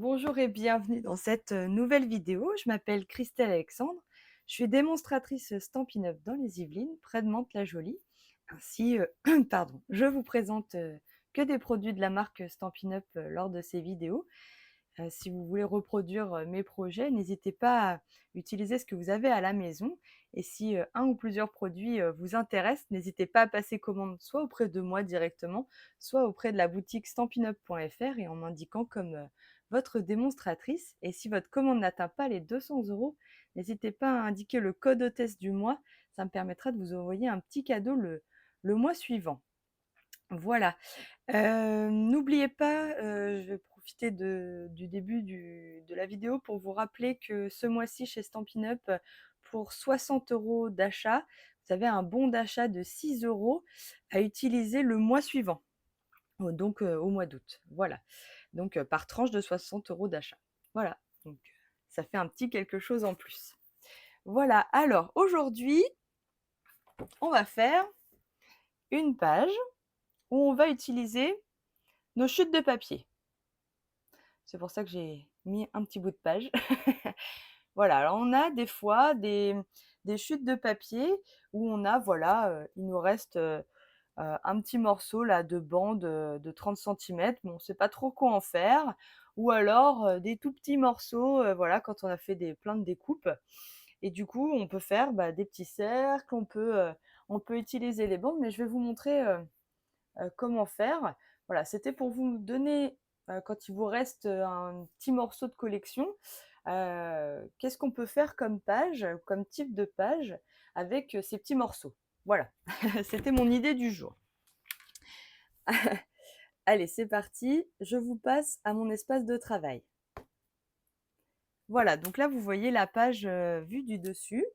Bonjour et bienvenue dans cette nouvelle vidéo. Je m'appelle Christelle Alexandre. Je suis démonstratrice Stampin' Up dans les Yvelines, près de Mantes-la-Jolie. Ainsi, pardon, je vous présente que des produits de la marque Stampin' Up lors de ces vidéos. Si vous voulez reproduire mes projets, n'hésitez pas à utiliser ce que vous avez à la maison. Et si un ou plusieurs produits vous intéressent, n'hésitez pas à passer commande soit auprès de moi directement, soit auprès de la boutique stampinup.fr et en m'indiquant comme votre démonstratrice. Et si votre commande n'atteint pas les 200 euros, n'hésitez pas à indiquer le code hôtesse du mois. Ça me permettra de vous envoyer un petit cadeau le mois suivant. Voilà. N'oubliez pas, je vais profiter du début de la vidéo pour vous rappeler que ce mois-ci chez Stampin' Up, pour 60 euros d'achat, vous avez un bon d'achat de 6 euros à utiliser le mois suivant, donc au mois d'août. Voilà. Donc par tranche de 60 euros d'achat. Voilà. Donc ça fait un petit quelque chose en plus. Voilà. Alors aujourd'hui, on va faire une page où on va utiliser nos chutes de papier. C'est pour ça que j'ai mis un petit bout de page. Voilà, alors on a des fois des chutes de papier où on a, voilà, il nous reste un petit morceau là de bande de 30 centimètres, mais on ne sait pas trop quoi en faire. Ou alors des tout petits morceaux, voilà, quand on a fait plein de découpes. Et du coup, on peut faire des petits cercles, on peut utiliser les bandes, mais je vais vous montrer comment faire. Voilà, c'était pour vous donner, quand il vous reste un petit morceau de collection, qu'est-ce qu'on peut faire comme page, comme type de page avec ces petits morceaux. Voilà, c'était mon idée du jour. Allez, c'est parti, je vous passe à mon espace de travail. Voilà, donc là, vous voyez la page vue du dessus.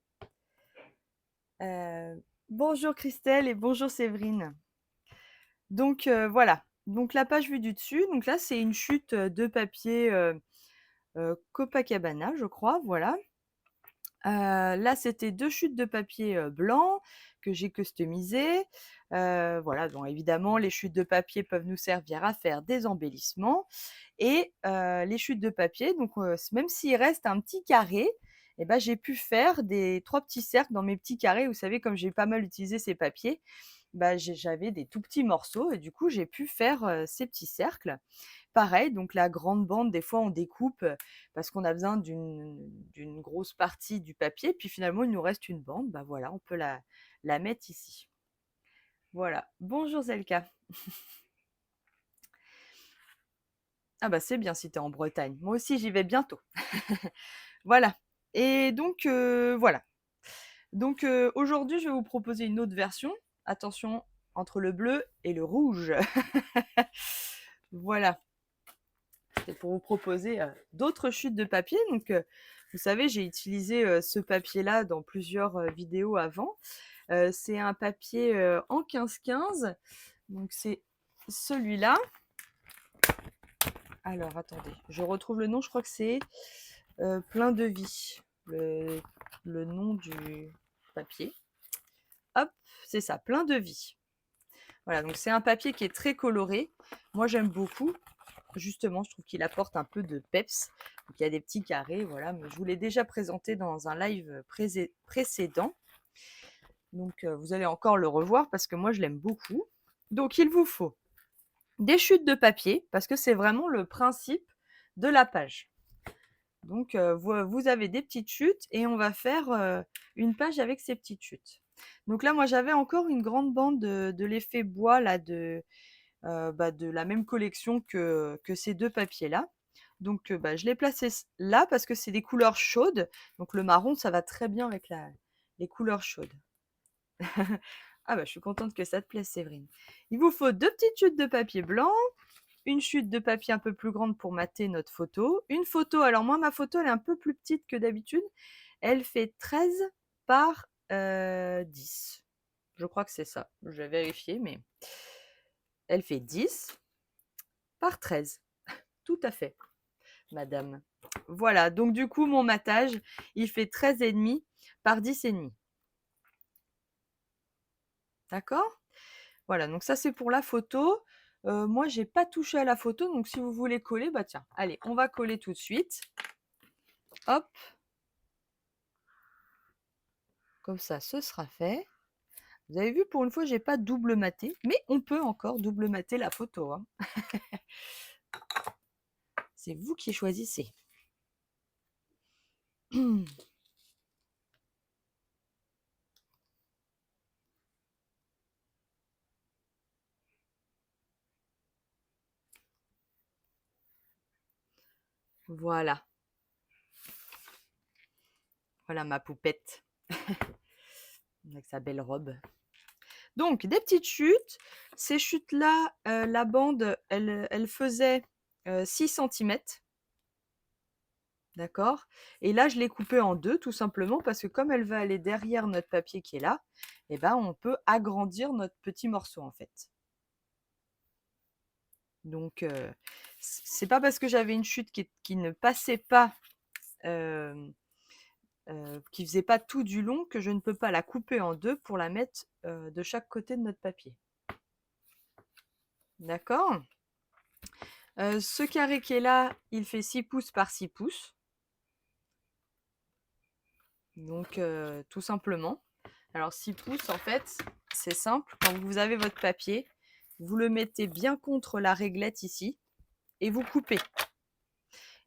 Bonjour Christelle et bonjour Séverine. Donc voilà, donc la page vue du dessus, donc là c'est une chute de papier Copacabana, je crois, voilà. Là c'était 2 chutes de papier blanc que j'ai customisées. Voilà, bon évidemment les chutes de papier peuvent nous servir à faire des embellissements et les chutes de papier, donc même s'il reste un petit carré, et ben, j'ai pu faire des 3 petits cercles dans mes petits carrés. Vous savez, comme j'ai pas mal utilisé ces papiers, bah, j'avais des tout petits morceaux et du coup, j'ai pu faire, ces petits cercles. Pareil, donc la grande bande, des fois, on découpe, parce qu'on a besoin d'une grosse partie du papier, puis finalement, il nous reste une bande, bah, voilà, on peut la mettre ici. Voilà. Bonjour Zelka. Ah bah, c'est bien si tu es en Bretagne. Moi aussi, j'y vais bientôt. Voilà et donc voilà. Donc aujourd'hui, je vais vous proposer une autre version. Attention, entre le bleu et le rouge. Voilà, c'est pour vous proposer d'autres chutes de papier. Donc vous savez, j'ai utilisé ce papier-là dans plusieurs vidéos avant. C'est un papier en 15-15. Donc c'est celui-là. Alors attendez, je retrouve le nom, je crois que c'est Plein de vie, le nom du papier. Hop, c'est ça, Plein de vie. Voilà, donc c'est un papier qui est très coloré. Moi, j'aime beaucoup. Justement, je trouve qu'il apporte un peu de peps. Donc, il y a des petits carrés, voilà. Mais je vous l'ai déjà présenté dans un live précédent. Donc, vous allez encore le revoir parce que moi, je l'aime beaucoup. Donc, il vous faut des chutes de papier parce que c'est vraiment le principe de la page. Donc, vous avez des petites chutes et on va faire une page avec ces petites chutes. Donc là, moi, j'avais encore une grande bande de l'effet bois là, de la même collection que ces deux papiers-là. Donc, je l'ai placé là parce que c'est des couleurs chaudes. Donc, le marron, ça va très bien avec les couleurs chaudes. Ah bah, je suis contente que ça te plaise, Séverine. Il vous faut 2 petites chutes de papier blanc, une chute de papier un peu plus grande pour mater notre photo. Une photo, alors moi, ma photo, elle est un peu plus petite que d'habitude. Elle fait 13 par 10. Je crois que c'est ça. Je vais vérifier, mais elle fait 10 par 13. Tout à fait, madame. Voilà, donc du coup, mon matage, il fait 13,5 par 10,5. D'accord? Voilà, donc ça, c'est pour la photo. Moi, j'ai pas touché à la photo, donc si vous voulez coller, bah tiens, allez, on va coller tout de suite. Hop. Comme ça, ce sera fait. Vous avez vu, pour une fois, j'ai pas double maté, mais on peut encore double mater la photo, hein. C'est vous qui choisissez. Voilà. Voilà ma poupette. Avec sa belle robe. Donc, des petites chutes. Ces chutes-là, la bande, elle faisait 6 cm. D'accord? Et là, je l'ai coupée en deux, tout simplement, parce que comme elle va aller derrière notre papier qui est là, eh ben, on peut agrandir notre petit morceau, en fait. Donc, c'est pas parce que j'avais une chute qui ne passait pas, qui faisait pas tout du long, que je ne peux pas la couper en deux pour la mettre de chaque côté de notre papier. D'accord? Ce carré qui est là, il fait 6 pouces par 6 pouces. Donc, tout simplement. Alors, 6 pouces, en fait, c'est simple. Quand vous avez votre papier, vous le mettez bien contre la réglette ici et vous coupez.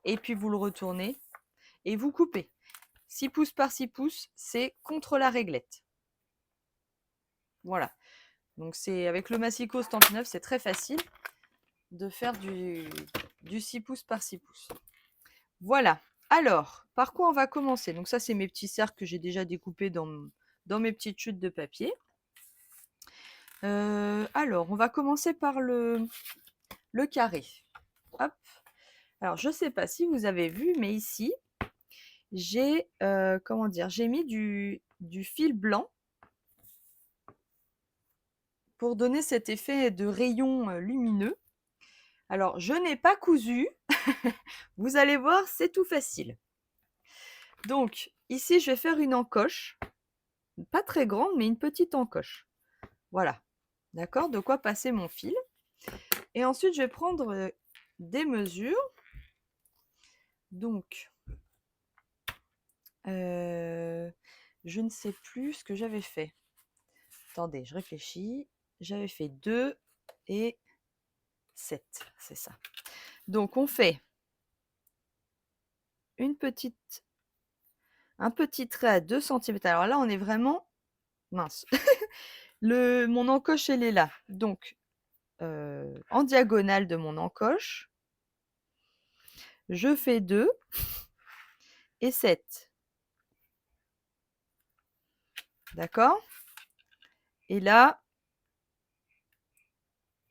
Et puis, vous le retournez et vous coupez. 6 pouces par 6 pouces, c'est contre la réglette. Voilà. Donc, c'est avec le massicot Stampin' Up, c'est très facile de faire du 6 pouces par 6 pouces. Voilà. Alors, par quoi on va commencer? Donc ça, c'est mes petits cercles que j'ai déjà découpés dans mes petites chutes de papier. Alors, on va commencer par le carré. Hop. Alors, je ne sais pas si vous avez vu, mais ici, j'ai j'ai mis du fil blanc pour donner cet effet de rayon lumineux. Alors, je n'ai pas cousu. Vous allez voir, c'est tout facile. Donc, ici, je vais faire une encoche. Pas très grande, mais une petite encoche. Voilà. D'accord? De quoi passer mon fil. Et ensuite, je vais prendre des mesures. Donc, je ne sais plus ce que j'avais fait. Attendez, je réfléchis. J'avais fait 2 et 7, c'est ça. Donc, on fait un petit trait à 2 cm. Alors là, on est vraiment mince. Mon encoche, elle est là. Donc, en diagonale de mon encoche, je fais 2 et 7. D'accord? Et là,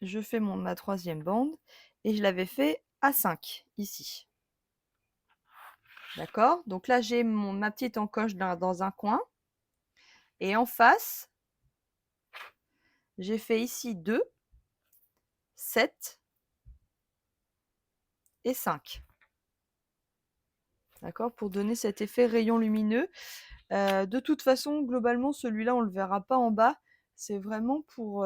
je fais ma troisième bande et je l'avais fait à 5 ici. D'accord? Donc là, j'ai ma petite encoche dans un coin. Et en face, j'ai fait ici 2, 7 et 5. D'accord? Pour donner cet effet rayon lumineux. De toute façon, globalement, celui-là, on ne le verra pas en bas. C'est vraiment pour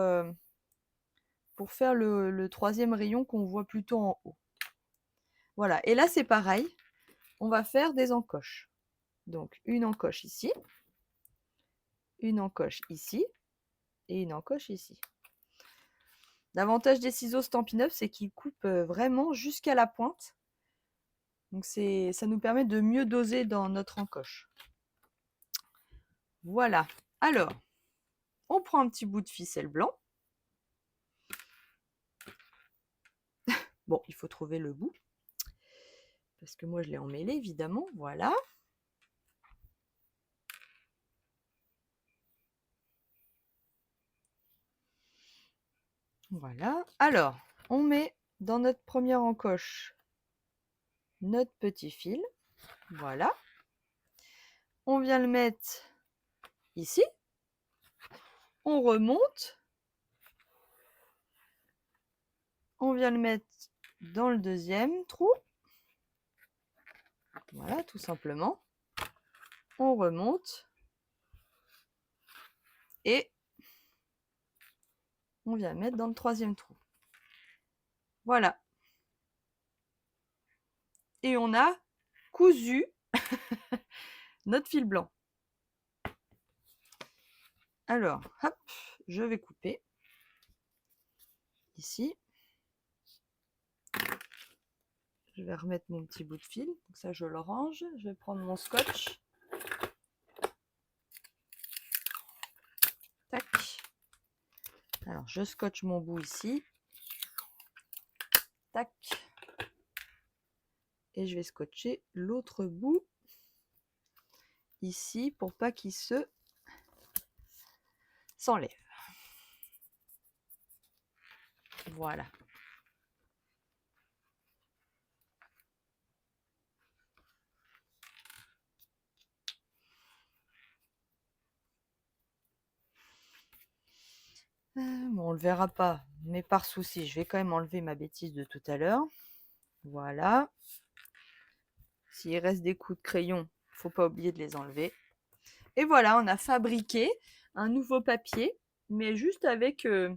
faire le troisième rayon qu'on voit plutôt en haut. Voilà. Et là, c'est pareil. On va faire des encoches. Donc, une encoche ici, une encoche ici et une encoche ici. L'avantage des ciseaux Stampin' Up, c'est qu'ils coupent vraiment jusqu'à la pointe. Donc, ça nous permet de mieux doser dans notre encoche. Voilà. Alors, on prend un petit bout de ficelle blanc. Bon, il faut trouver le bout. Parce que moi, je l'ai emmêlé, évidemment. Voilà. Voilà. Alors, on met dans notre première encoche notre petit fil. Voilà. On vient le mettre ici. On remonte. On vient le mettre dans le deuxième trou. Voilà, tout simplement. On remonte. Et on vient le mettre dans le troisième trou. Voilà. Et on a cousu notre fil blanc. Alors, hop, je vais couper ici. Je vais remettre mon petit bout de fil. Donc ça, je le range. Je vais prendre mon scotch. Tac. Alors, je scotche mon bout ici. Tac. Et je vais scotcher l'autre bout ici pour pas qu'il s'enlève. Voilà. Bon, on le verra pas, mais par souci, je vais quand même enlever ma bêtise de tout à l'heure. Voilà. S'il reste des coups de crayon, faut pas oublier de les enlever. Et voilà, on a fabriqué un nouveau papier, mais juste avec un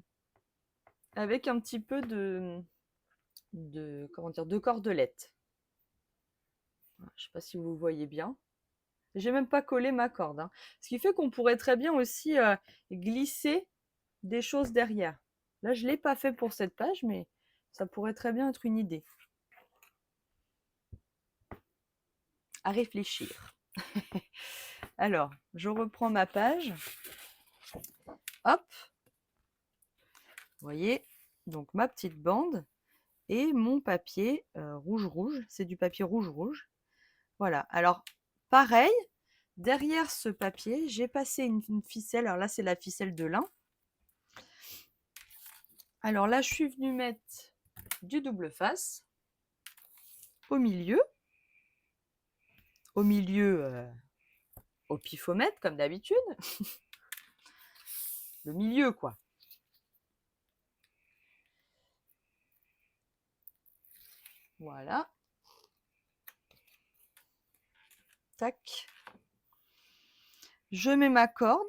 petit peu comment dire, de cordelette. Je sais pas si vous voyez bien. J'ai même pas collé ma corde, hein. Ce qui fait qu'on pourrait très bien aussi glisser des choses derrière. Là, je l'ai pas fait pour cette page, mais ça pourrait très bien être une idée. À réfléchir. Alors, je reprends ma page. Hop. Vous voyez, donc ma petite bande et mon papier rouge-rouge. C'est du papier rouge-rouge. Voilà. Alors, pareil, derrière ce papier, j'ai passé une ficelle. Alors là, c'est la ficelle de lin. Alors là, je suis venue mettre du double face au milieu. Au pifomètre, comme d'habitude. Le milieu, quoi. Voilà. Tac. Je mets ma corde.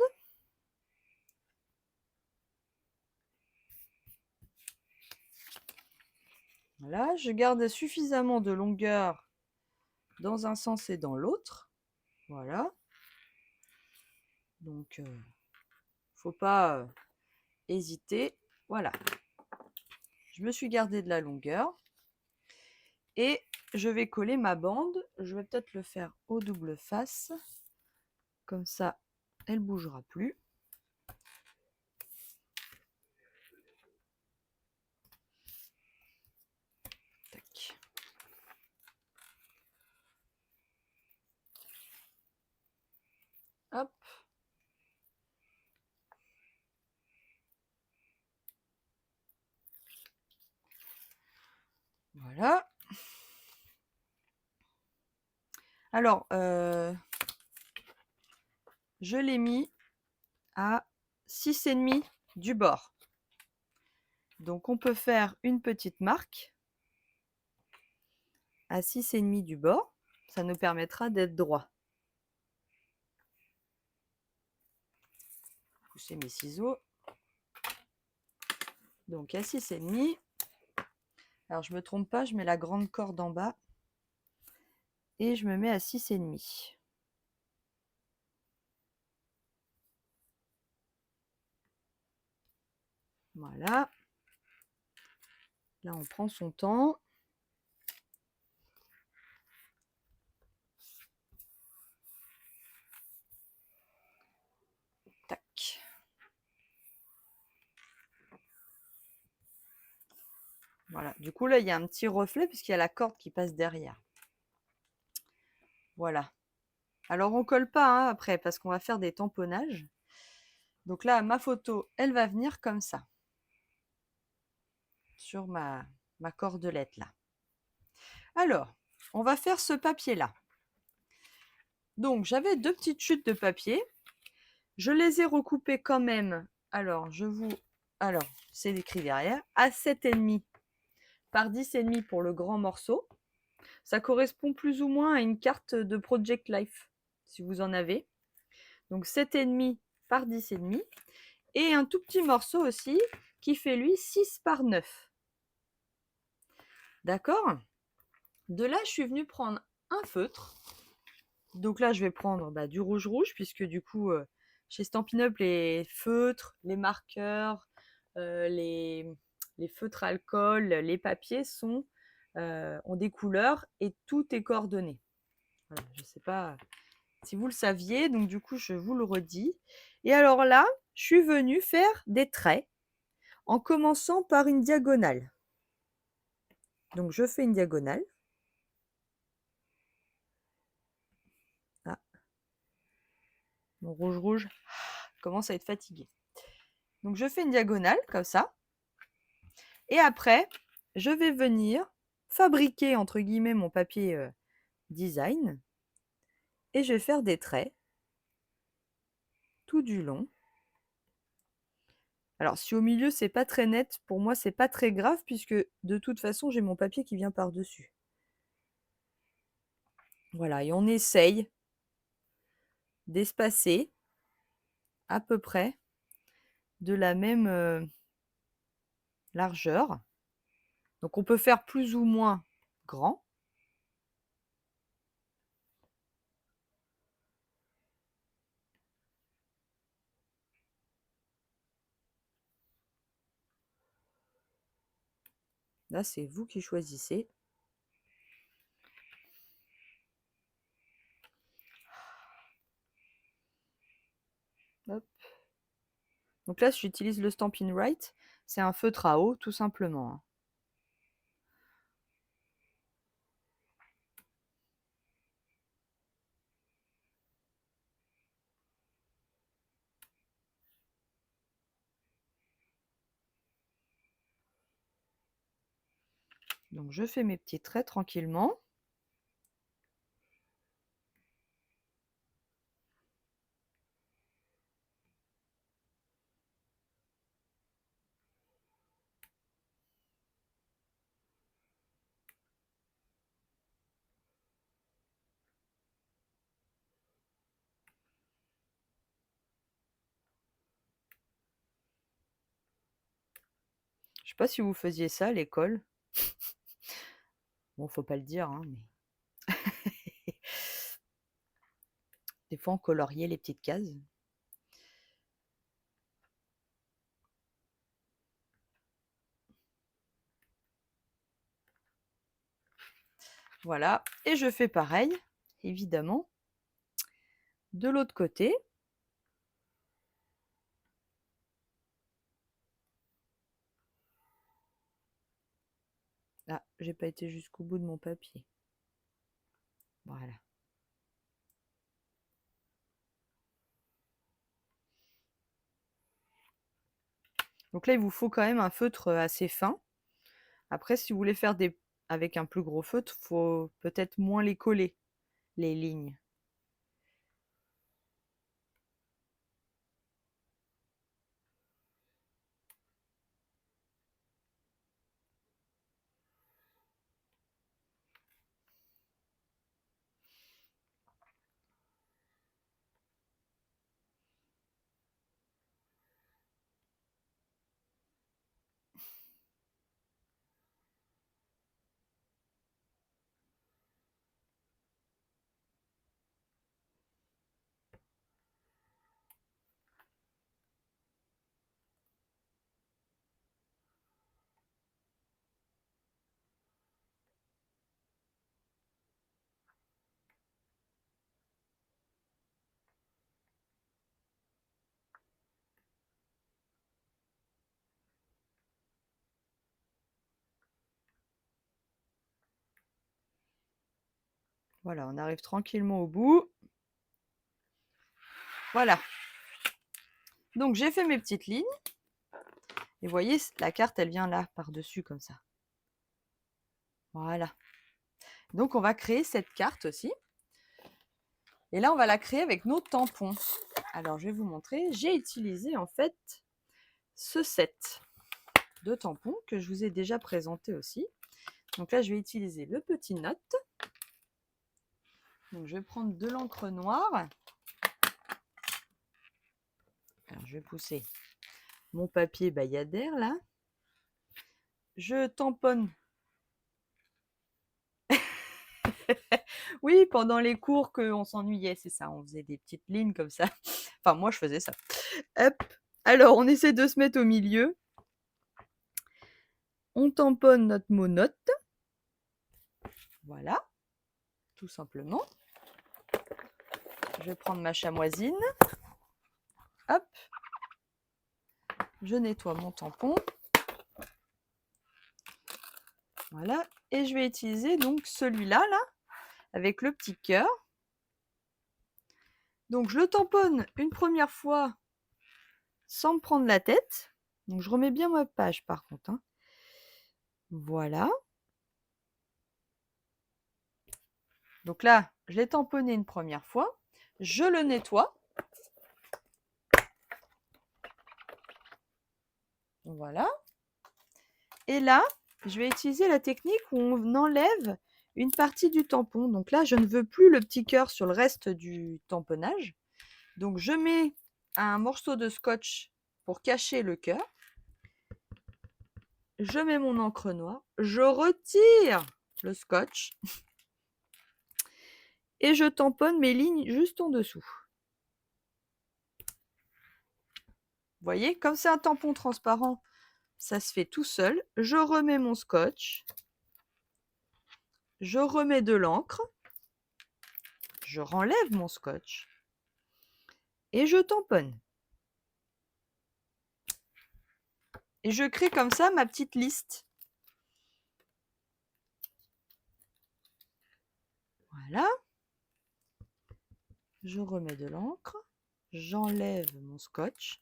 Voilà, je garde suffisamment de longueur dans un sens et dans l'autre. Voilà. Donc, faut pas hésiter. Voilà. Je me suis gardé de la longueur. Et je vais coller ma bande. Je vais peut-être le faire au double face. Comme ça, elle ne bougera plus. Tac. Hop. Voilà. Alors, je l'ai mis à 6,5 du bord. Donc, on peut faire une petite marque à 6,5 du bord. Ça nous permettra d'être droit. Pousser mes ciseaux. Donc, à 6,5. Alors, je ne me trompe pas, je mets la grande corde en bas. Et je me mets à 6,5. Voilà. Là, on prend son temps. Tac. Voilà. Du coup, là, il y a un petit reflet puisqu'il y a la corde qui passe derrière. Voilà. Alors, on ne colle pas hein, après parce qu'on va faire des tamponnages. Donc là, ma photo, elle va venir comme ça. Sur ma cordelette là. Alors, on va faire ce papier-là. Donc, j'avais deux petites chutes de papier. Je les ai recoupées quand même. Alors, c'est écrit derrière. À 7,5 par 10,5 pour le grand morceau. Ça correspond plus ou moins à une carte de Project Life, si vous en avez. Donc, 7,5 par 10,5. Et un tout petit morceau aussi, qui fait lui 6 par 9. D'accord? De là, je suis venue prendre un feutre. Donc là, je vais prendre du rouge puisque du coup, chez Stampin' Up, les feutres, les marqueurs, les feutres alcool, les papiers ont des couleurs et tout est coordonné. Voilà, je ne sais pas si vous le saviez, donc du coup, je vous le redis. Et alors là, je suis venue faire des traits en commençant par une diagonale. Donc je fais une diagonale. Ah, mon rouge commence à être fatigué. Donc je fais une diagonale comme ça. Et après, je vais venir fabriquer entre guillemets mon papier design et je vais faire des traits tout du long. Alors si au milieu c'est pas très net, pour moi c'est pas très grave puisque de toute façon j'ai mon papier qui vient par-dessus. Voilà, et on essaye d'espacer à peu près de la même largeur. Donc on peut faire plus ou moins grand. Là, c'est vous qui choisissez. Hop. Donc là, j'utilise le Stampin' Write. C'est un feutre à eau, tout simplement. Donc je fais mes petits traits tranquillement. Je sais pas si vous faisiez ça à l'école. Bon, faut pas le dire, hein, mais des fois on coloriait les petites cases. Voilà, et je fais pareil, évidemment, de l'autre côté. Ah, j'ai pas été jusqu'au bout de mon papier. Voilà. Donc là, il vous faut quand même un feutre assez fin. Après, si vous voulez faire avec un plus gros feutre, il faut peut-être moins les coller, les lignes. Voilà, on arrive tranquillement au bout. Voilà. Donc j'ai fait mes petites lignes. Et vous voyez, la carte, elle vient là, par-dessus, comme ça. Voilà. Donc on va créer cette carte aussi. Et là, on va la créer avec nos tampons. Alors, je vais vous montrer. J'ai utilisé en fait ce set de tampons que je vous ai déjà présenté aussi. Donc là, je vais utiliser le petit note. Donc, je vais prendre de l'encre noire. Alors, je vais pousser mon papier bayadère là. Je tamponne Oui, pendant les cours qu'on s'ennuyait, c'est ça, on faisait des petites lignes comme ça. Enfin, moi, je faisais ça. Hop. Alors, on essaie de se mettre au milieu. On tamponne notre mot note. Voilà, tout simplement. Je vais prendre ma chamoisine. Hop. Je nettoie mon tampon. Voilà. Et je vais utiliser donc celui-là, là, avec le petit cœur. Donc, je le tamponne une première fois sans me prendre la tête. Donc, je remets bien ma page, par contre, hein. Voilà. Donc là, je l'ai tamponné une première fois. Je le nettoie. Voilà. Et là, je vais utiliser la technique où on enlève une partie du tampon. Donc là, je ne veux plus le petit cœur sur le reste du tamponnage. Donc je mets un morceau de scotch pour cacher le cœur. Je mets mon encre noire. Je retire le scotch. Et je tamponne mes lignes juste en dessous. Vous voyez, comme c'est un tampon transparent, ça se fait tout seul. Je remets mon scotch. Je remets de l'encre. Je renlève mon scotch. Et je tamponne. Et je crée comme ça ma petite liste. Voilà. Je remets de l'encre. J'enlève mon scotch.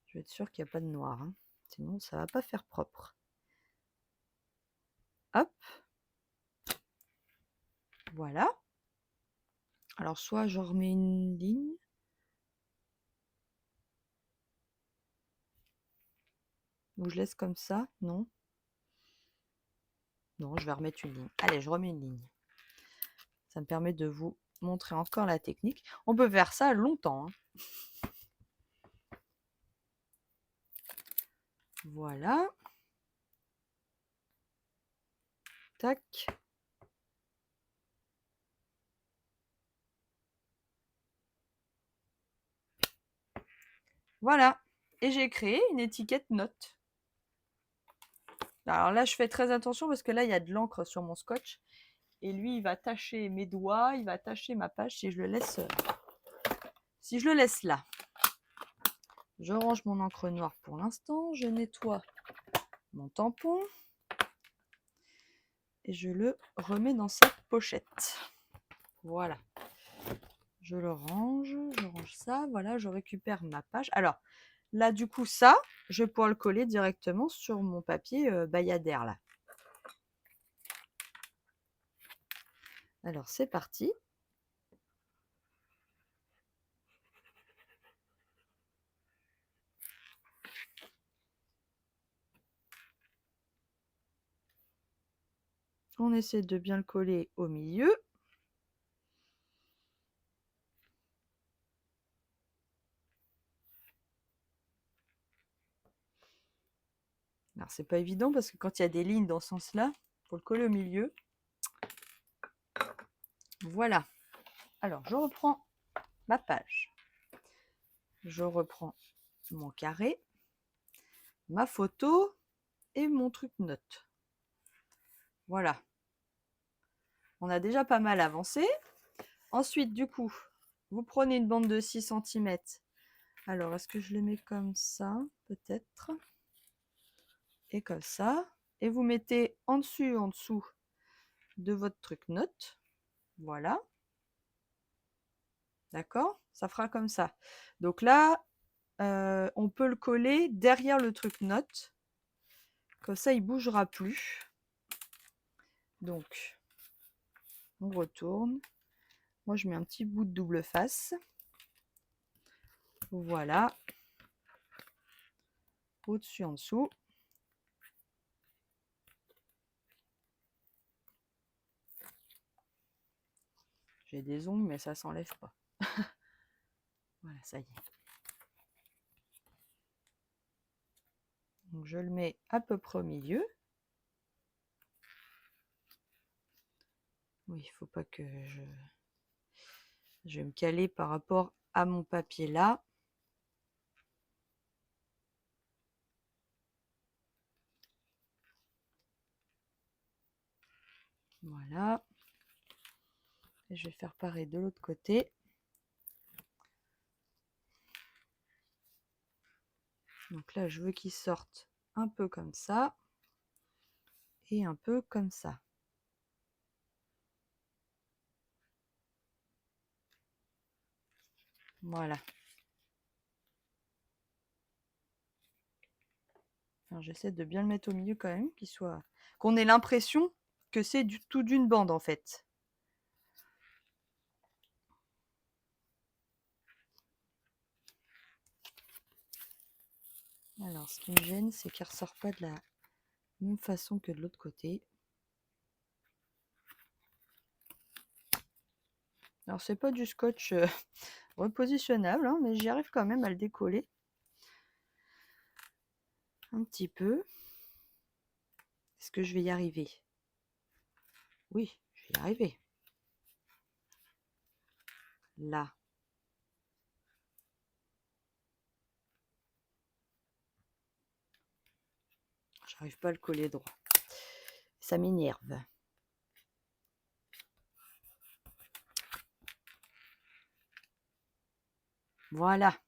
Je vais être sûre qu'il n'y a pas de noir, hein. Sinon ça ne va pas faire propre. Hop. Voilà. Alors soit je remets une ligne. Ou je laisse comme ça. Non. Non, je vais remettre une ligne. Allez, je remets une ligne. Ça me permet de vous montrer encore la technique. On peut faire ça longtemps, hein. Voilà. Tac. Voilà. Et j'ai créé une étiquette note. Alors là, je fais très attention parce que là, il y a de l'encre sur mon scotch. Et lui, il va tacher mes doigts, il va tacher ma page si je le laisse là. Je range mon encre noire pour l'instant. Je nettoie mon tampon. Et je le remets dans sa pochette. Voilà. Je le range, je range ça. Voilà, je récupère ma page. Alors, là, du coup, ça, je vais pouvoir le coller directement sur mon papier Bayadère, là. Alors, c'est parti. On essaie de bien le coller au milieu. Alors, c'est pas évident parce que quand il y a des lignes dans ce sens-là, il faut le coller au milieu. Voilà. Alors, je reprends ma page. Je reprends mon carré, ma photo et mon truc note. Voilà. On a déjà pas mal avancé. Ensuite, du coup, vous prenez une bande de 6 cm. Alors, est-ce que je le mets comme ça, peut-être? Et comme ça. Et vous mettez en dessous de votre truc note. Voilà. D'accord? Ça fera comme ça. Donc là, on peut le coller derrière le truc note. Comme ça, il ne bougera plus. Donc, on retourne. Moi, je mets un petit bout de double face. Voilà. Au-dessus, en dessous. J'ai des ongles, mais ça ne s'enlève pas. Voilà, ça y est. Donc, je le mets à peu près au milieu. Oui, il faut pas que je vais me caler par rapport à mon papier là. Voilà. Et je vais faire pareil de l'autre côté. Donc là, je veux qu'il sorte un peu comme ça et un peu comme ça. Voilà. Alors, j'essaie de bien le mettre au milieu quand même, qu'on ait l'impression que c'est du tout d'une bande en fait. Alors, ce qui me gêne, c'est qu'il ne ressort pas de la même façon que de l'autre côté. Alors, c'est pas du scotch repositionnable, hein, mais j'y arrive quand même à le décoller. Un petit peu. Est-ce que je vais y arriver? Oui, je vais y arriver. Là. J'arrive pas à le coller droit. Ça m'énerve. Voilà.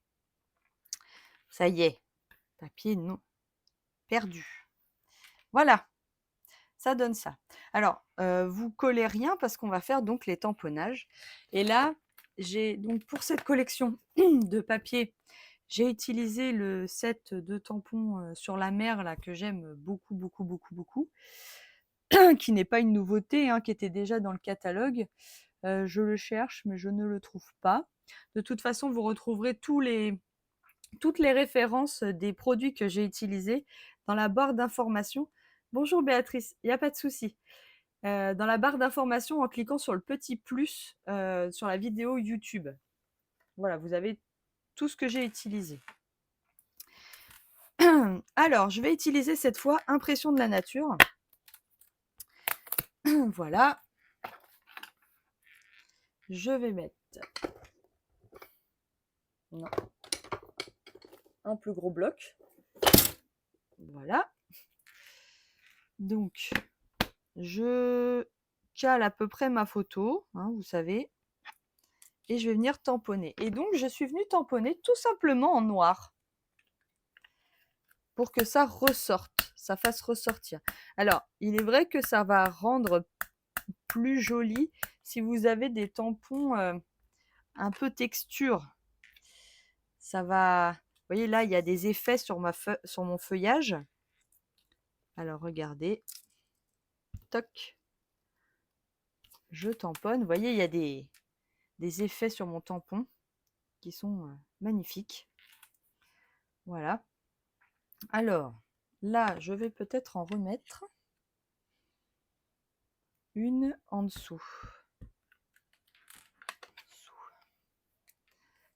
Ça y est. Papier non perdu. Voilà. Ça donne ça. Alors, vous collez rien parce qu'on va faire donc les tamponnages. Et là, j'ai donc pour cette collection de papier, j'ai utilisé le set de tampons sur la mer là que j'aime beaucoup, beaucoup, beaucoup, beaucoup, qui n'est pas une nouveauté, hein, qui était déjà dans le catalogue. Je le cherche, mais je ne le trouve pas. De toute façon, vous retrouverez toutes les références des produits que j'ai utilisés dans la barre d'information. Bonjour Béatrice, il n'y a pas de souci. Dans la barre d'information en cliquant sur le petit plus sur la vidéo YouTube. Voilà, vous avez tout ce que j'ai utilisé. Alors, je vais utiliser cette fois impression de la nature. Voilà. Je vais mettre un plus gros bloc. Voilà. Donc, je cale à peu près ma photo, hein, vous savez, et je vais venir tamponner. Et donc, je suis venue tamponner tout simplement en noir pour que ça ressorte, ça fasse ressortir. Alors, il est vrai que ça va rendre plus joli si vous avez des tampons un peu texture. Ça va... Vous voyez, là, il y a des effets sur mon feuillage. Alors, regardez. Toc. Je tamponne. Vous voyez, il y a des effets sur mon tampon qui sont magnifiques. Voilà. Alors, là, je vais peut-être en remettre une en dessous.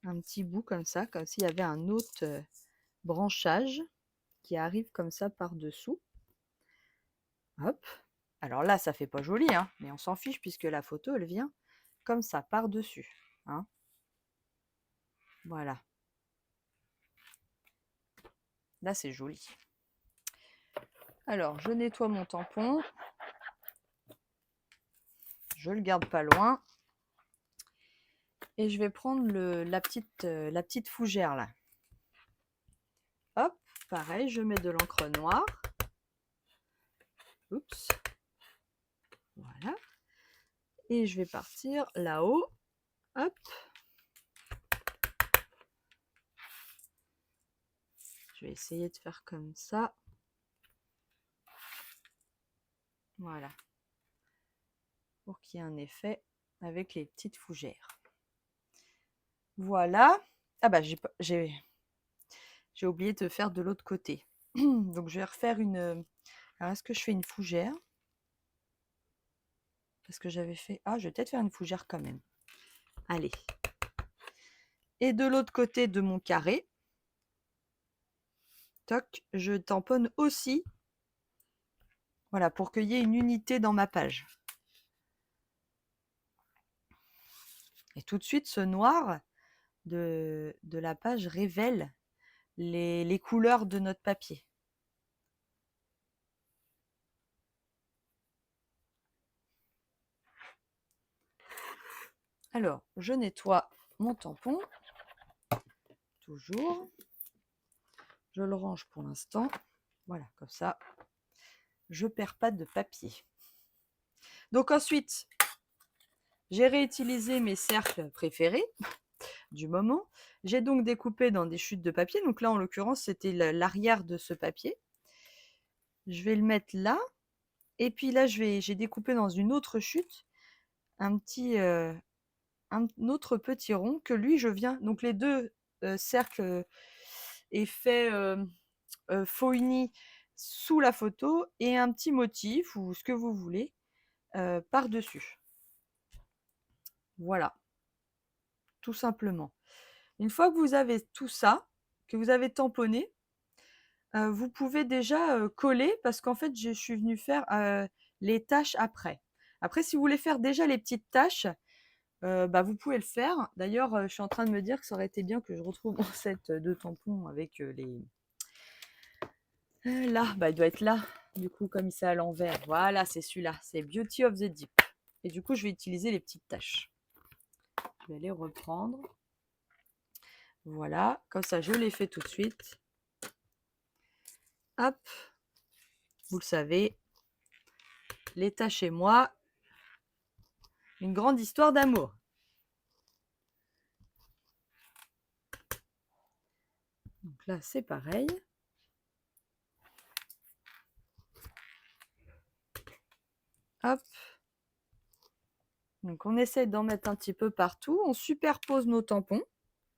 Un petit bout comme ça, comme s'il y avait un autre branchage qui arrive comme ça par-dessous. Hop. Alors là, ça fait pas joli, hein, mais on s'en fiche puisque la photo, elle vient comme ça, par-dessus. Hein. Voilà. Là, c'est joli. Alors, je nettoie mon tampon. Je le garde pas loin. Et je vais prendre la petite fougère là. Hop, pareil, je mets de l'encre noire. Oups. Voilà. Et je vais partir là-haut. Hop. Je vais essayer de faire comme ça. Voilà. Pour qu'il y ait un effet avec les petites fougères. Voilà. Ah bah j'ai oublié de faire de l'autre côté. Donc je vais refaire une... Alors est-ce que je fais une fougère? Parce que j'avais fait... Ah, je vais peut-être faire une fougère quand même. Allez. Et de l'autre côté de mon carré, toc, je tamponne aussi. Voilà, pour qu'il y ait une unité dans ma page. Et tout de suite, ce noir de la page révèle les couleurs de notre papier. Alors, je nettoie mon tampon, toujours. Je le range pour l'instant. Voilà, comme ça, je ne perds pas de papier. Donc ensuite, j'ai réutilisé mes cercles préférés du moment. J'ai donc découpé dans des chutes de papier. Donc là, en l'occurrence, c'était l'arrière de ce papier. Je vais le mettre là. Et puis là, j'ai découpé dans une autre chute un autre petit rond que lui, je viens. Donc les deux cercles effets faux unis sous la photo et un petit motif ou ce que vous voulez par-dessus. Voilà, tout simplement. Une fois que vous avez tout ça, que vous avez tamponné, vous pouvez déjà coller parce qu'en fait, je suis venue faire les tâches après. Après, si vous voulez faire déjà les petites tâches, vous pouvez le faire. D'ailleurs, je suis en train de me dire que ça aurait été bien que je retrouve mon set de tampons avec les... là, il doit être là. Du coup, comme c'est à l'envers. Voilà, c'est celui-là. C'est Beauty of the Deep. Et du coup, je vais utiliser les petites tâches. Je vais les reprendre. Voilà, comme ça, je les fais tout de suite. Hop, vous le savez, les tâches et moi, une grande histoire d'amour. Donc là, c'est pareil. Hop. Donc on essaie d'en mettre un petit peu partout. On superpose nos tampons.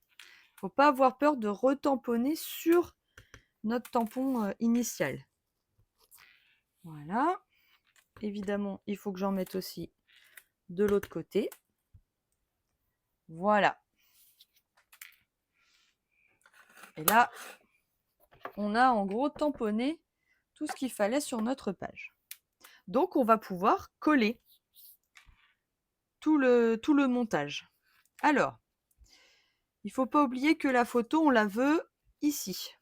Il ne faut pas avoir peur de retamponner sur notre tampon initial. Voilà. Évidemment, il faut que j'en mette aussi de l'autre côté. Voilà. Et là, on a en gros tamponné tout ce qu'il fallait sur notre page. Donc, on va pouvoir coller tout le montage. Alors, il ne faut pas oublier que la photo, on la veut ici.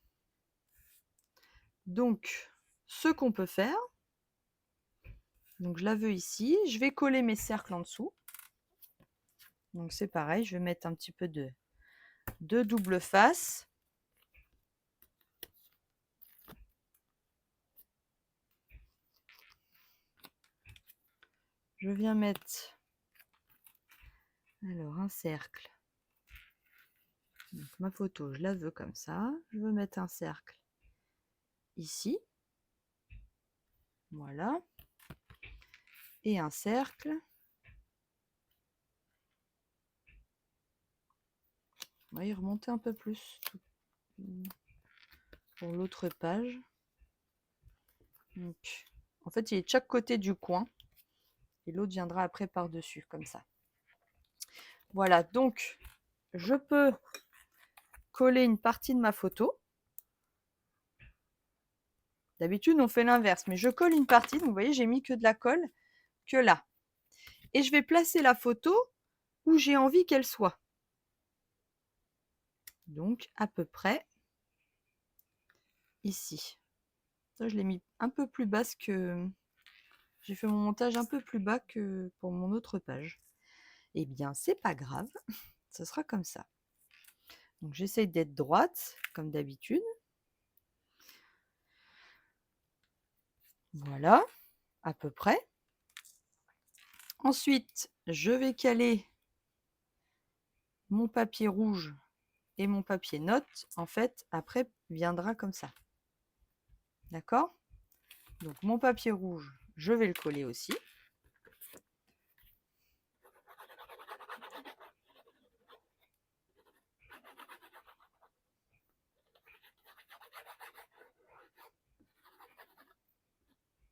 Donc, ce qu'on peut faire, donc je la veux ici, je vais coller mes cercles en dessous. Donc c'est pareil, je vais mettre un petit peu de double face. Je viens mettre alors un cercle. Donc ma photo, je la veux comme ça. Je veux mettre un cercle ici. Voilà. Et un cercle. On va y remonter un peu plus pour l'autre page. Donc, en fait, il est de chaque côté du coin. Et l'autre viendra après par-dessus, comme ça. Voilà, donc je peux coller une partie de ma photo. D'habitude, on fait l'inverse, mais je colle une partie. Donc, vous voyez, j'ai mis que de la colle, que là. Et je vais placer la photo où j'ai envie qu'elle soit. Donc, à peu près ici. Ça, je l'ai mis un peu plus basse que... J'ai fait mon montage un peu plus bas que pour mon autre page. Eh bien, c'est pas grave. Ce sera comme ça. Donc, j'essaye d'être droite, comme d'habitude. Voilà, à peu près. Ensuite, je vais caler mon papier rouge et mon papier note. En fait, après, viendra comme ça. D'accord? Donc, mon papier rouge, je vais le coller aussi.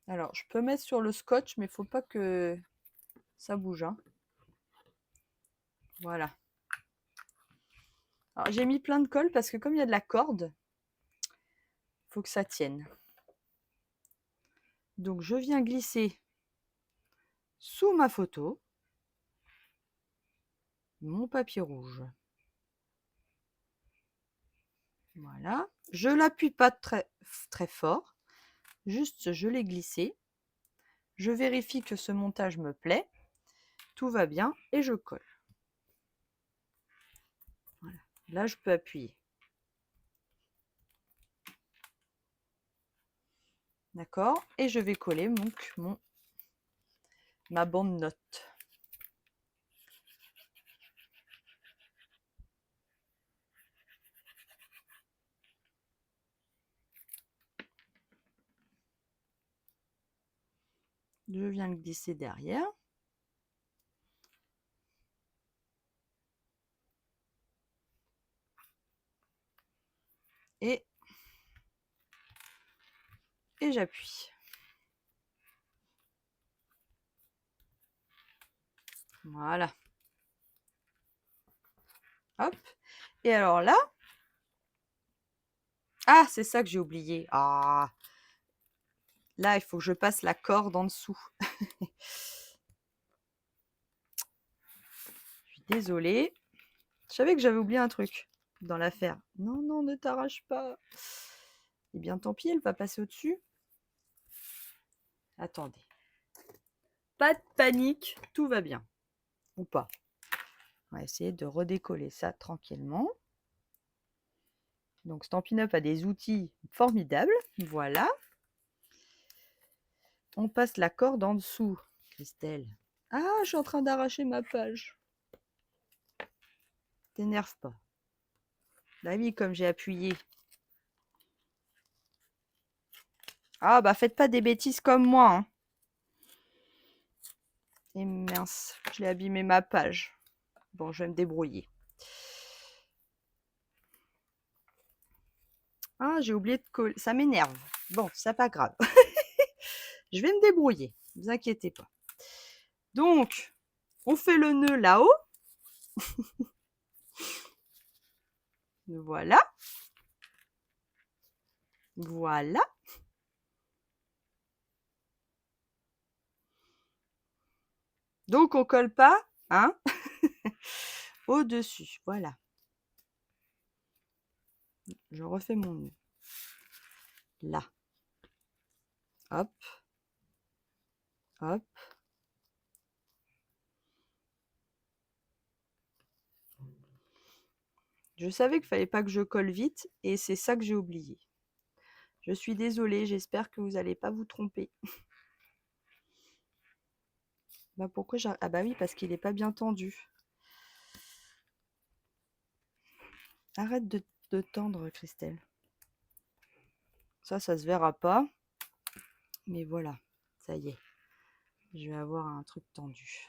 Alors, je peux mettre sur le scotch, mais il ne faut pas que ça bouge. Hein. Voilà. Alors, j'ai mis plein de colle parce que comme il y a de la corde, il faut que ça tienne. Donc, je viens glisser sous ma photo. mon papier rouge. Voilà. Je ne l'appuie pas très, très fort. Juste, je l'ai glissé. Je vérifie que ce montage me plaît. Tout va bien et je colle. Voilà. Là, je peux appuyer. D'accord? Et je vais coller ma bande note. Je viens le glisser derrière. Et j'appuie. Voilà. Hop. Et alors là, ah, c'est ça que j'ai oublié. Ah, là, il faut que je passe la corde en dessous. Je suis désolée. Je savais que j'avais oublié un truc dans l'affaire. Non, non, ne t'arrache pas. Eh bien, tant pis, elle va passer au-dessus. Attendez. Pas de panique, tout va bien. Ou pas. On va essayer de redécoller ça tranquillement. Donc Stampin' Up a des outils formidables. Voilà. On passe la corde en dessous, Christelle. Ah, je suis en train d'arracher ma page. T'énerve pas. Bah oui, comme j'ai appuyé. Ah, bah faites pas des bêtises comme moi. Hein. Et mince, je l'ai abîmé ma page. Bon, je vais me débrouiller. Ah, j'ai oublié de coller. Ça m'énerve. Bon, c'est pas grave. Je vais me débrouiller. Ne vous inquiétez pas. Donc, on fait le nœud là-haut. Voilà. Voilà. Donc, on colle pas, hein, au-dessus. Voilà. Je refais mon nœud. Là. Hop. Hop. Je savais qu'il fallait pas que je colle vite et c'est ça que j'ai oublié. Je suis désolée, j'espère que vous n'allez pas vous tromper. Bah pourquoi j'ai... Ah bah oui, parce qu'il n'est pas bien tendu. Arrête de tendre, Christelle. Ça se verra pas. Mais voilà, ça y est. Je vais avoir un truc tendu.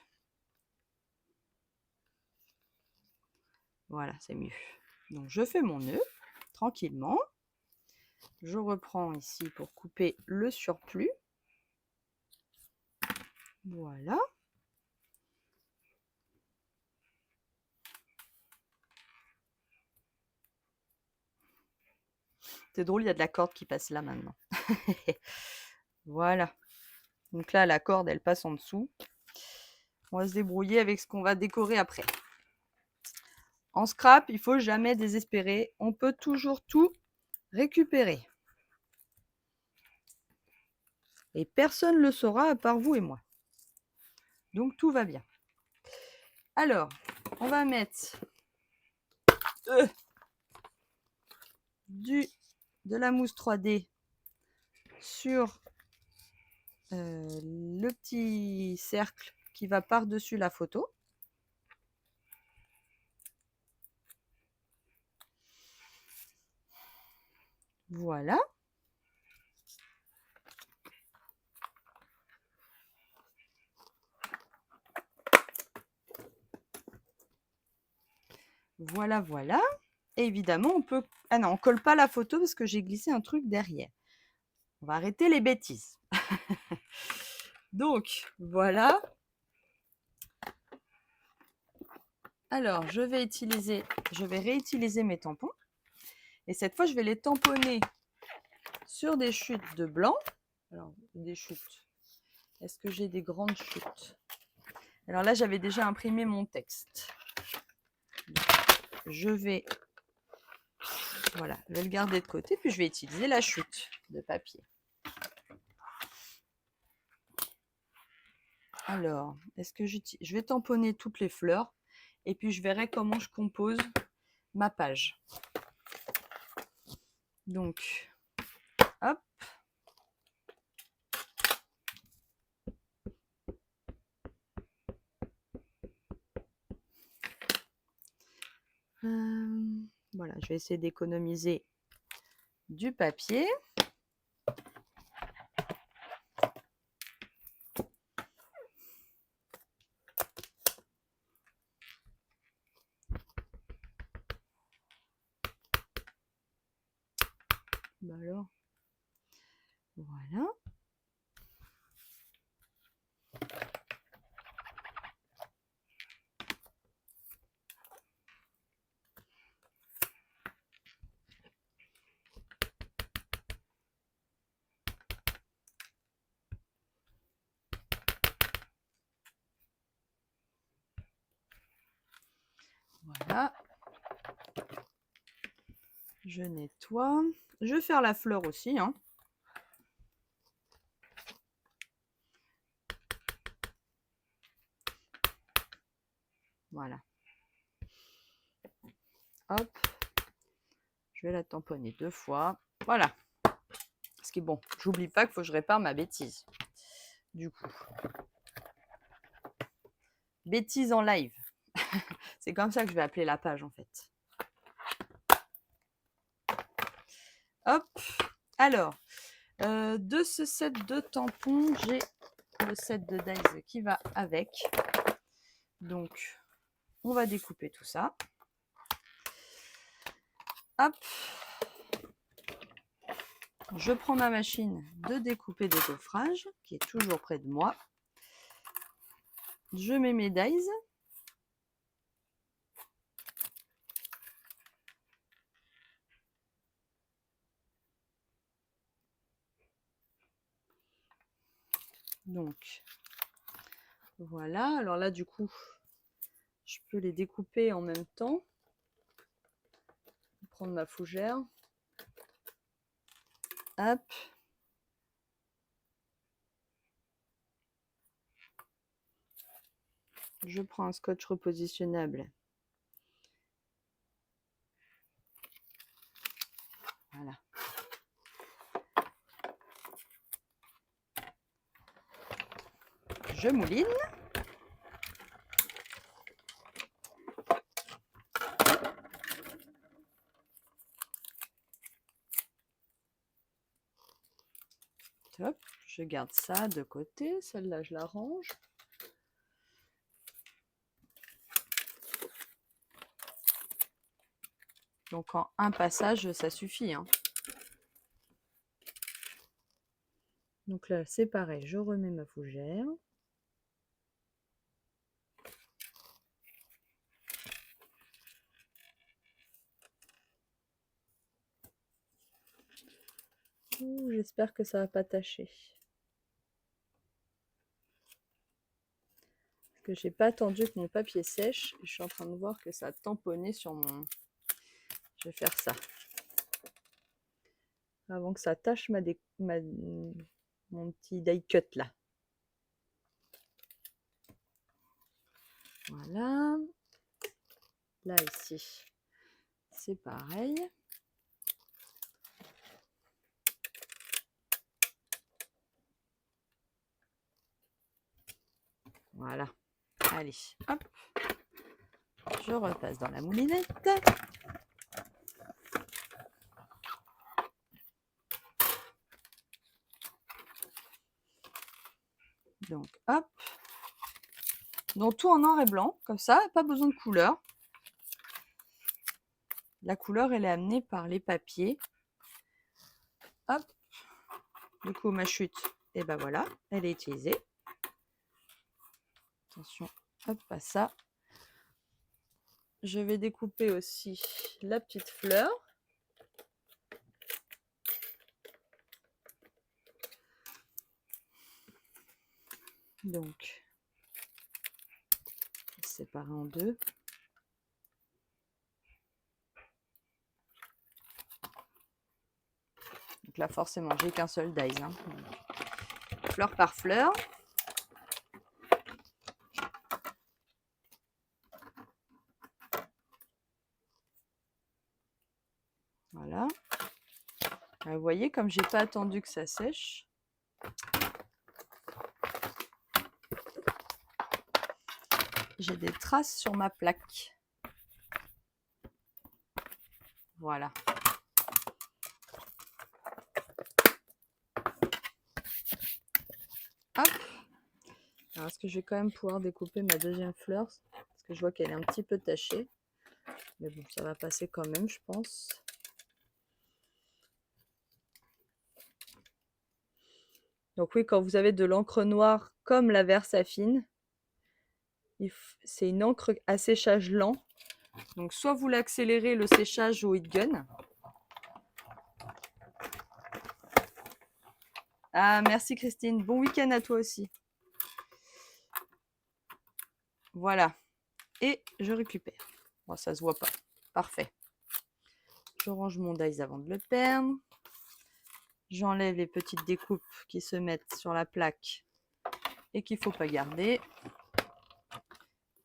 Voilà, c'est mieux. Donc je fais mon nœud tranquillement. Je reprends ici pour couper le surplus. Voilà. C'est drôle, il y a de la corde qui passe là maintenant. Voilà. Donc là, la corde, elle passe en dessous. On va se débrouiller avec ce qu'on va décorer après. En scrap, il ne faut jamais désespérer. On peut toujours tout récupérer. Et personne ne le saura à part vous et moi. Donc tout va bien. Alors, on va mettre de la mousse 3D sur le petit cercle qui va par-dessus la photo. Voilà. Voilà, voilà. Et évidemment, on peut... Ah non, on ne colle pas la photo parce que j'ai glissé un truc derrière. On va arrêter les bêtises. Donc, voilà. Alors, je vais réutiliser mes tampons. Et cette fois, je vais les tamponner sur des chutes de blanc. Alors, des chutes. Est-ce que j'ai des grandes chutes? Alors là, j'avais déjà imprimé mon texte. je vais, voilà, je vais le garder de côté, puis je vais utiliser la chute de papier. Alors, est-ce que je vais tamponner toutes les fleurs et puis je verrai comment je compose ma page. Donc, hop. Voilà, je vais essayer d'économiser du papier. Bah alors, voilà. Voilà. Je nettoie. Je vais faire la fleur aussi, hein. Voilà. Hop. Je vais la tamponner 2 fois. Voilà. Parce que bon, j'oublie pas qu'il faut que je répare ma bêtise. Du coup. Bêtise en live. C'est comme ça que je vais appeler la page en fait. Hop. Alors, de ce set de tampons, j'ai le set de dies qui va avec. Donc, on va découper tout ça. Hop. Je prends ma machine de découper des gaufrages, qui est toujours près de moi. Je mets mes dies. Donc, voilà. Alors là, du coup, je peux les découper en même temps. Prendre ma fougère. Hop. Je prends un scotch repositionnable. Voilà. Je mouline. Hop, je garde ça de côté. Celle-là, je la range. Donc en un passage, ça suffit, hein. Donc là, c'est pareil, je remets ma fougère. J'espère que ça va pas tâcher. Parce que j'ai pas attendu que mon papier sèche. Je suis en train de voir que ça a tamponné sur mon... Je vais faire ça. Avant que ça tâche mon petit die cut là. Voilà. Là, ici, c'est pareil. Voilà. Allez, hop. Je repasse dans la moulinette. Donc, hop. Donc, tout en noir et blanc, comme ça, pas besoin de couleur. La couleur, elle est amenée par les papiers. Hop. Du coup, ma chute, et ben voilà, elle est utilisée. Attention, hop, à ça. Je vais découper aussi la petite fleur. Donc, séparer en deux. Donc là, forcément, j'ai qu'un seul dies. Hein. Fleur par fleur. Voilà. Vous voyez, comme j'ai pas attendu que ça sèche, j'ai des traces sur ma plaque. Voilà. Hop. Alors, est-ce que je vais quand même pouvoir découper ma deuxième fleur? Parce que je vois qu'elle est un petit peu tachée. Mais bon, ça va passer quand même, je pense. Donc oui, quand vous avez de l'encre noire comme la Versafine, c'est une encre à séchage lent. Donc soit vous l'accélérez le séchage au heat gun. Ah, merci Christine. Bon week-end à toi aussi. Voilà. Et je récupère. Bon, ça se voit pas. Parfait. Je range mon dies avant de le perdre. J'enlève les petites découpes qui se mettent sur la plaque et qu'il ne faut pas garder.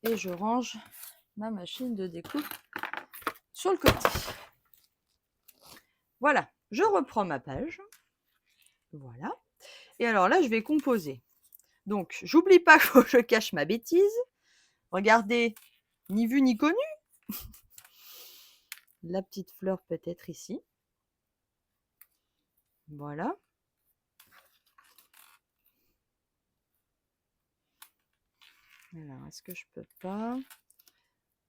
Et je range ma machine de découpe sur le côté. Voilà, je reprends ma page. Voilà. Et alors là, je vais composer. Donc, j'oublie pas que je cache ma bêtise. Regardez, ni vu ni connu. La petite fleur peut-être ici. Voilà. Alors, est-ce que je peux pas,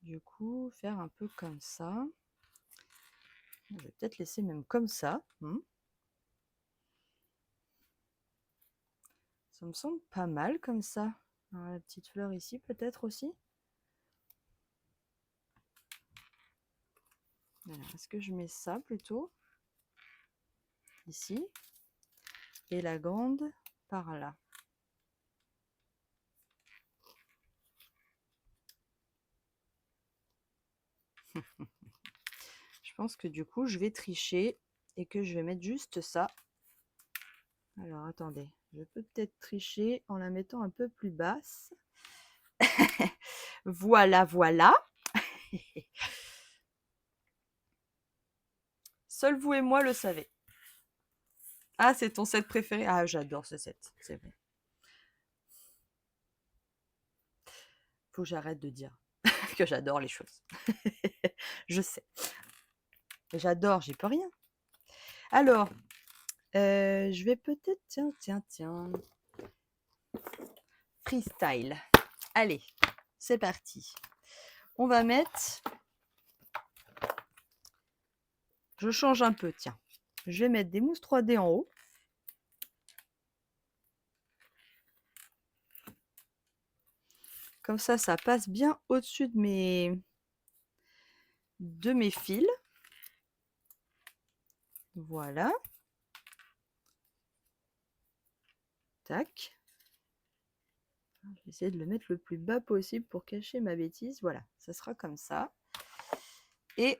du coup, faire un peu comme ça? Je vais peut-être laisser même comme ça. Ça me semble pas mal comme ça. Alors, la petite fleur ici peut-être aussi. Alors, est-ce que je mets ça plutôt ici et la grande par là? Je pense que du coup je vais tricher et que je vais mettre juste ça. Alors attendez, je peux peut-être tricher en la mettant un peu plus basse. Voilà, voilà. Seul vous et moi le savez. Ah, c'est ton set préféré? Ah, j'adore ce set, c'est vrai. Faut que j'arrête de dire que j'adore les choses. Je sais. J'adore, j'y peux rien. Alors, je vais peut-être... Tiens. Freestyle. Allez, c'est parti. On va mettre... Je change un peu, tiens. Je vais mettre des mousses 3D en haut. Comme ça passe bien au-dessus de mes fils. Voilà. Tac. Je vais essayer de le mettre le plus bas possible pour cacher ma bêtise. Voilà, ça sera comme ça. Et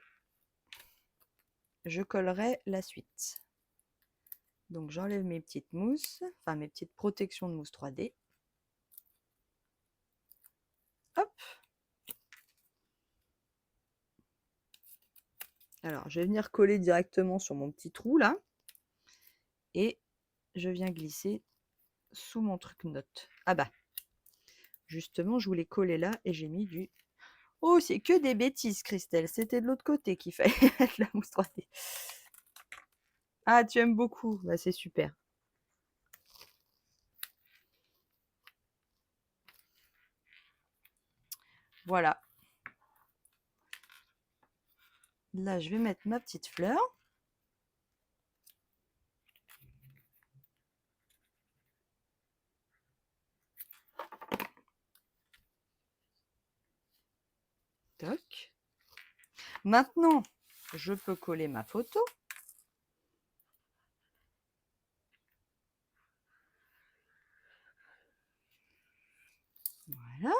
je collerai la suite. Donc j'enlève mes petites mousses, enfin mes petites protections de mousse 3D. Hop. Alors je vais venir coller directement sur mon petit trou là. Et je viens glisser sous mon truc note. Ah bah, justement je voulais coller là et j'ai mis du... Oh, c'est que des bêtises, Christelle. C'était de l'autre côté qu'il fallait mettre la mousse 3D. Ah, tu aimes beaucoup. Bah, c'est super. Voilà. Là, je vais mettre ma petite fleur. Toc. Maintenant, je peux coller ma photo. Voilà.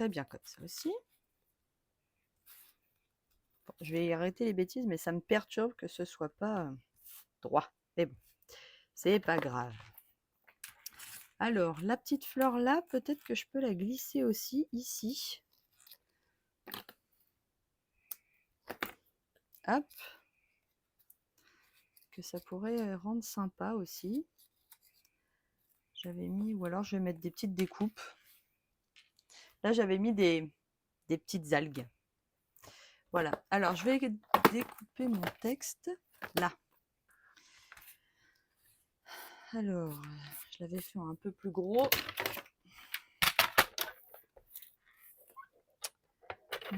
très bien comme ça aussi. Bon, je vais arrêter les bêtises, mais ça me perturbe que ce soit pas droit. Mais bon, c'est pas grave. Alors, la petite fleur là, peut-être que je peux la glisser aussi ici. Hop. Que ça pourrait rendre sympa aussi. J'avais mis, ou alors je vais mettre des petites découpes. Là, j'avais mis des petites algues. Voilà. Alors, je vais découper mon texte là. Alors, je l'avais fait un peu plus gros.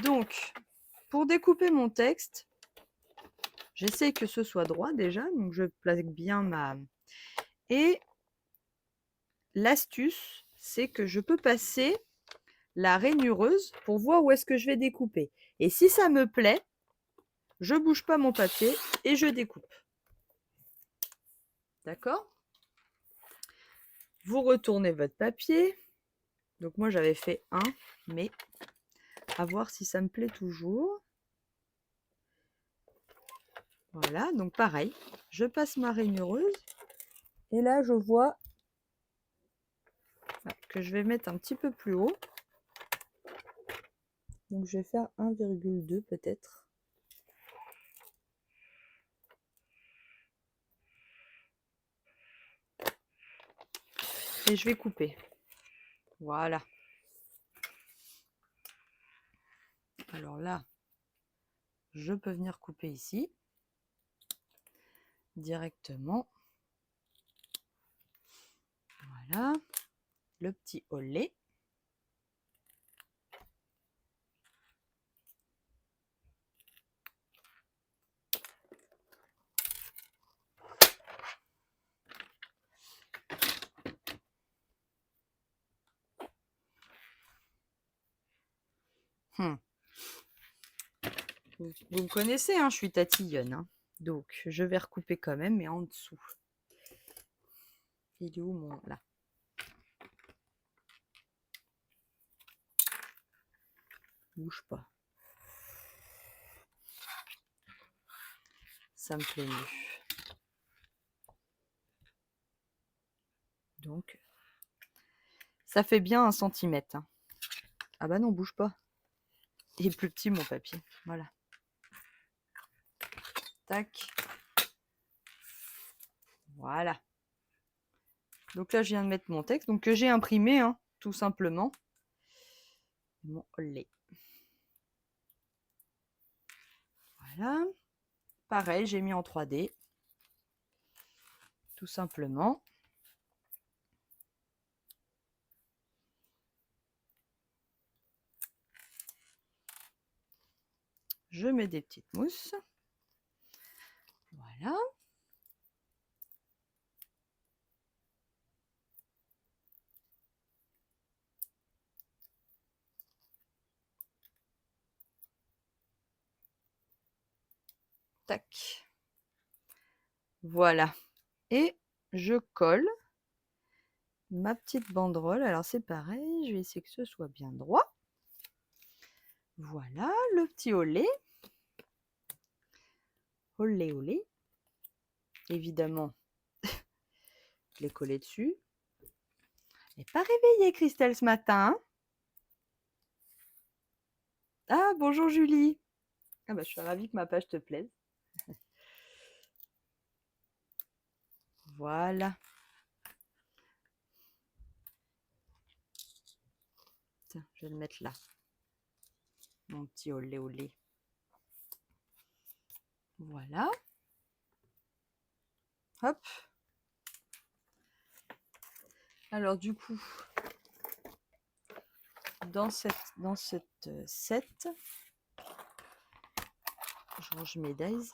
Donc, pour découper mon texte, j'essaie que ce soit droit déjà. Donc, je plaque bien ma... Et l'astuce, c'est que je peux passer la rainureuse pour voir où est-ce que je vais découper. Et si ça me plaît, je bouge pas mon papier et je découpe. D'accord? Vous retournez votre papier. Donc moi j'avais fait un, mais à voir si ça me plaît toujours. Voilà, donc pareil, je passe ma rainureuse. Et là je vois que je vais mettre un petit peu plus haut. Donc je vais faire 1,2 peut-être. Et je vais couper. Voilà. Alors là, je peux venir couper ici. Directement. Voilà. Le petit olé. Vous me connaissez, hein, je suis tatillonne. Hein. Donc, je vais recouper quand même, mais en dessous. Il est où mon... Là. Bouge pas. Ça me plaît mieux. Donc, ça fait bien 1 centimètre. Hein. Ah bah non, bouge pas. Il est plus petit mon papier. Voilà. Tac. Voilà. Donc là, je viens de mettre mon texte, donc que j'ai imprimé, hein, tout simplement. Mon lait. Voilà. Pareil, j'ai mis en 3D. Tout simplement. Je mets des petites mousses. Voilà. Tac. Voilà. Et je colle ma petite banderole. Alors c'est pareil, je vais essayer que ce soit bien droit. Voilà, le petit olé. Olé, olé. Évidemment, je l'ai collé dessus. Elle n'est pas réveillée, Christelle, ce matin. Ah, bonjour Julie. Ah bah, je suis ravie que ma page te plaise. Voilà. Tiens, je vais le mettre là. Mon petit olé olé. Voilà. Hop. Alors du coup, dans cette set, je range mes days.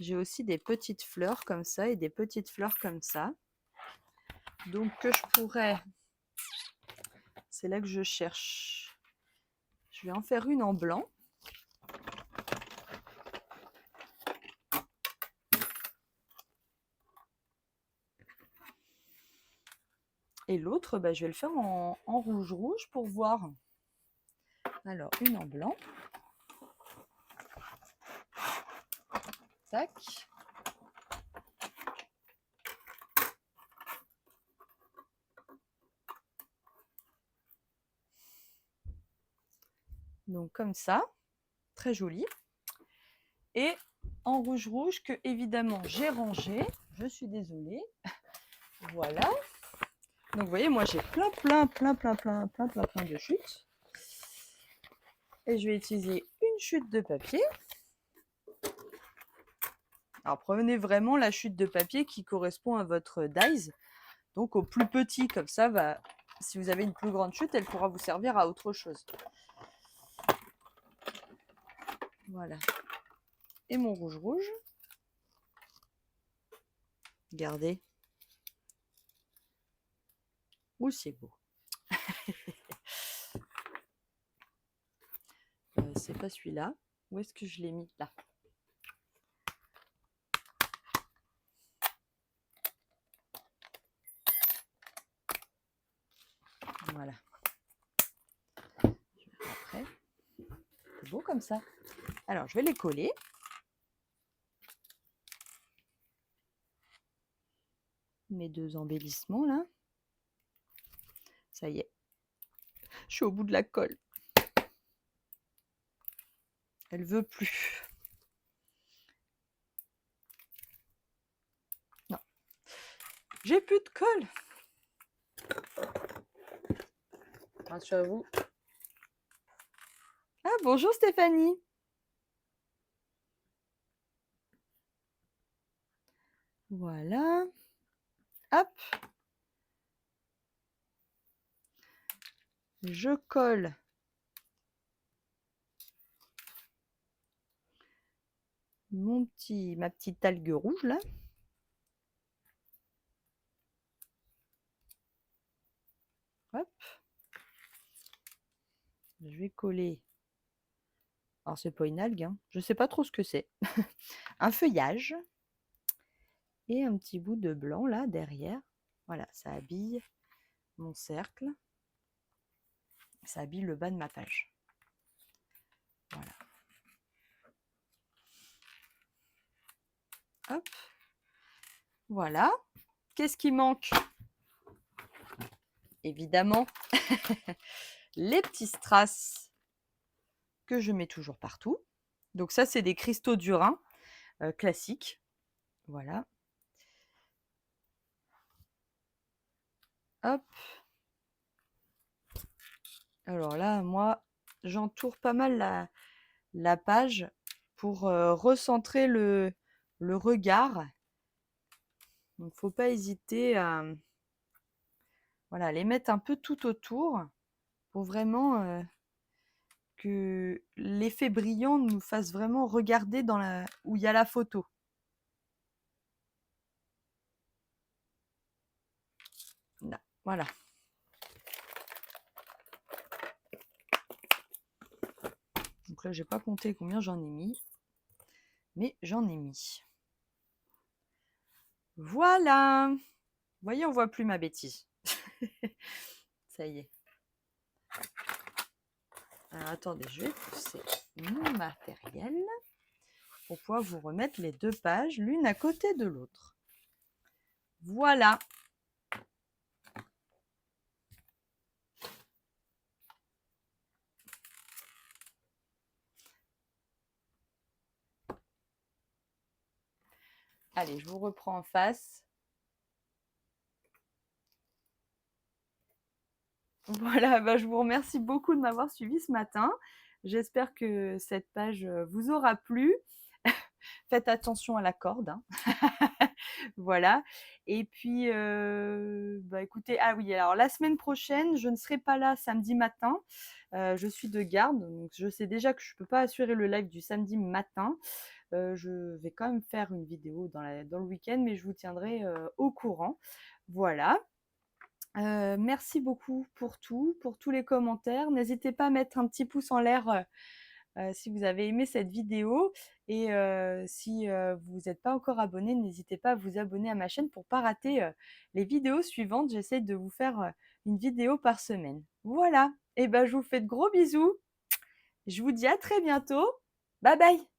J'ai aussi des petites fleurs comme ça et des petites fleurs comme ça. Donc que je pourrais... C'est là que je cherche. Je vais en faire une en blanc. Et l'autre, bah, je vais le faire en rouge pour voir. Alors, une en blanc. Tac. Donc comme ça, très joli. Et en rouge que évidemment j'ai rangé. Je suis désolée. Voilà. Donc vous voyez, moi j'ai plein de chutes. Et je vais utiliser une chute de papier. Alors prenez vraiment la chute de papier qui correspond à votre dies. Donc au plus petit, comme ça, si vous avez une plus grande chute, elle pourra vous servir à autre chose. Voilà. Et mon rouge. Regardez. Ouh, c'est beau. C'est pas celui-là. Où est-ce que je l'ai mis? Là. Voilà. Après, c'est beau comme ça. Alors, je vais les coller. Mes deux embellissements, là. Ça y est. Je suis au bout de la colle. Elle veut plus. Non. J'ai plus de colle. Grâce à vous. Ah, bonjour Stéphanie. Voilà. Hop. Je colle ma petite algue rouge là. Hop. Je vais coller. Alors c'est pas une algue, hein. Je sais pas trop ce que c'est. Un feuillage et un petit bout de blanc là derrière. Voilà, ça habille mon cercle. Ça habille le bas de ma page. Voilà. Hop. Voilà. Qu'est-ce qui manque? Évidemment, les petits strass que je mets toujours partout. Donc ça, c'est des cristaux durains classiques. Voilà. Hop. Alors là, moi, j'entoure pas mal la page pour recentrer le regard. Donc, faut pas hésiter à voilà, les mettre un peu tout autour pour vraiment que l'effet brillant nous fasse vraiment regarder où il y a la photo. Là, voilà. Donc là, j'ai pas compté combien j'en ai mis, mais j'en ai mis. Voilà. Vous voyez, on voit plus ma bêtise. Ça y est. Alors attendez, je vais pousser mon matériel pour pouvoir vous remettre les deux pages l'une à côté de l'autre. Voilà. Allez, je vous reprends en face. Voilà, bah, je vous remercie beaucoup de m'avoir suivi ce matin. J'espère que cette page vous aura plu. Faites attention à la corde, hein. Voilà. Et puis, bah, écoutez, ah oui, alors la semaine prochaine, je ne serai pas là samedi matin. Je suis de garde, donc je sais déjà que je ne peux pas assurer le live du samedi matin. Je vais quand même faire une vidéo dans le week-end, mais je vous tiendrai au courant. Voilà. Merci beaucoup pour tout, pour tous les commentaires. N'hésitez pas à mettre un petit pouce en l'air si vous avez aimé cette vidéo et si vous n'êtes pas encore abonné, n'hésitez pas à vous abonner à ma chaîne pour ne pas rater les vidéos suivantes. J'essaie de vous faire une vidéo par semaine. Voilà, et ben je vous fais de gros bisous. Je vous dis à très bientôt. Bye bye!